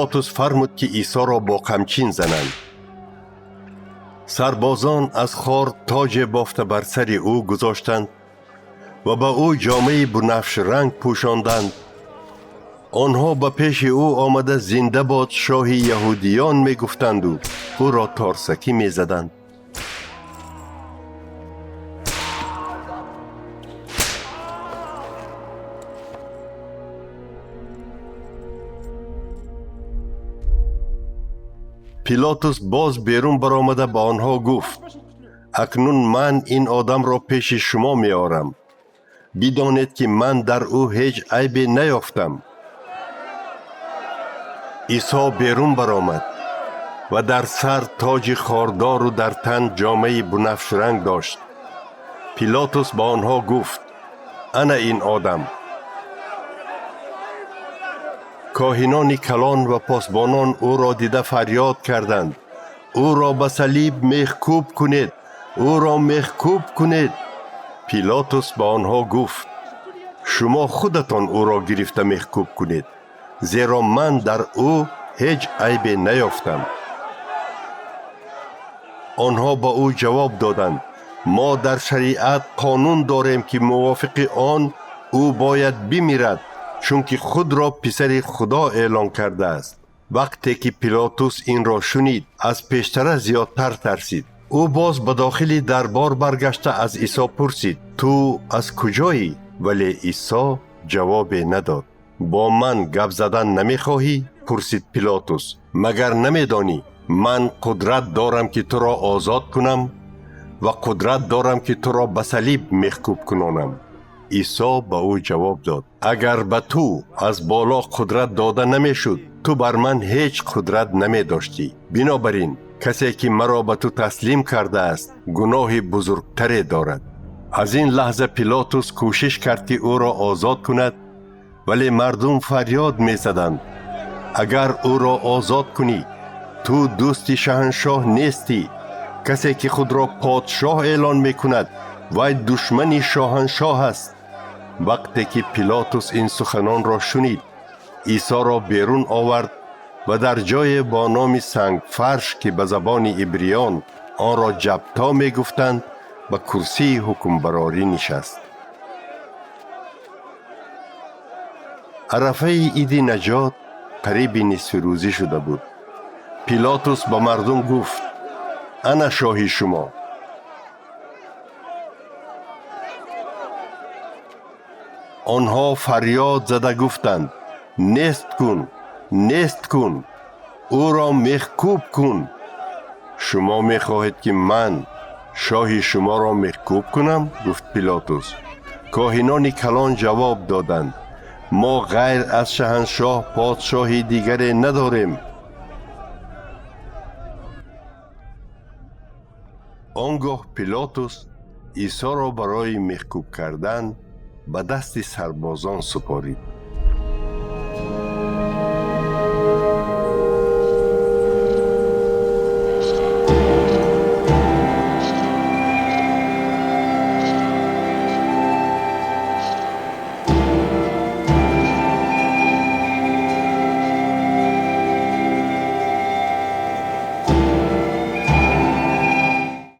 پیلاتوس فرمود که عیسی را با قمچین زنند. سربازان از خار تاج بافته بر سر او گذاشتند و به او جامه بنفش رنگ پوشاندند. آنها به پیش او آمده زنده باد شاه یهودیان می گفتند و او را تارسکی می زدند. پیلاتوس باز بیرون برآمده به آنها گفت: اکنون من این آدم را پیش شما می آورم. بدانید که من در او هیچ عیبی نیافتم. عیسی بیرون برآمد و در سر تاج خاردار و در تن جامه بنفش رنگ داشت. پیلاتوس با آنها گفت: انا این آدم. کاهنان کلان و پاسبانان او را دیده فریاد کردند: او را به صلیب میخکوب کنید، او را میخکوب کنید. پیلاتوس با آنها گفت: شما خودتان او را گرفته میخکوب کنید، زیرا من در او هیچ عیبی نیافتم. آنها با او جواب دادند: ما در شریعت قانون داریم که موافق آن او باید بمیرد، چون که خود را پسر خدا اعلان کرده است. وقتی که پیلاتوس این را شنید، از پیشتر زیادتر ترسید. او باز به داخل دربار برگشته از عیسی پرسید: تو از کجایی؟ ولی عیسی جواب نداد. با من گپ زدن نمیخواهی؟ پرسید پیلاتوس. مگر نمیدانی من قدرت دارم که تو را آزاد کنم و قدرت دارم که تو را به صلیب میخکوب کنانم؟ عیسی به او جواب داد: اگر به تو از بالا قدرت داده نمیشد، تو بر من هیچ قدرت نمی داشتی. بنابراین کسی که مرا به تو تسلیم کرده است گناه بزرگتری دارد. از این لحظه پیلاتوس کوشش کرد که او را آزاد کند، ولی مردم فریاد می زدند: اگر او را آزاد کنی، تو دوست شاهنشاه نیستی. کسی که خود را پادشاه اعلان می کند وی دشمن شاهنشاه است. وقتی که پیلاتوس این سخنان را شنید، عیسی را بیرون آورد و در جای با نام سنگ فرش که به زبان عبریان آن را جبتا می گفتند، به کرسی حکمبراری نشست. عرفه عید نجات قریب نصف روزی شده بود. پیلاتوس به مردم گفت: انا شاه شما. آنها فریاد زده گفتند: نیست کن، نیست کن، او را میخکوب کن. شما میخواهید که من شاه شما را میخکوب کنم؟ گفت پیلاتوس. کاهنان کلان جواب دادند: ما غیر از شاهنشاه پادشاهی دیگری نداریم. آنگاه پیلاتوس عیسی را برای میخکوب کردن به دست سربازان سپارید.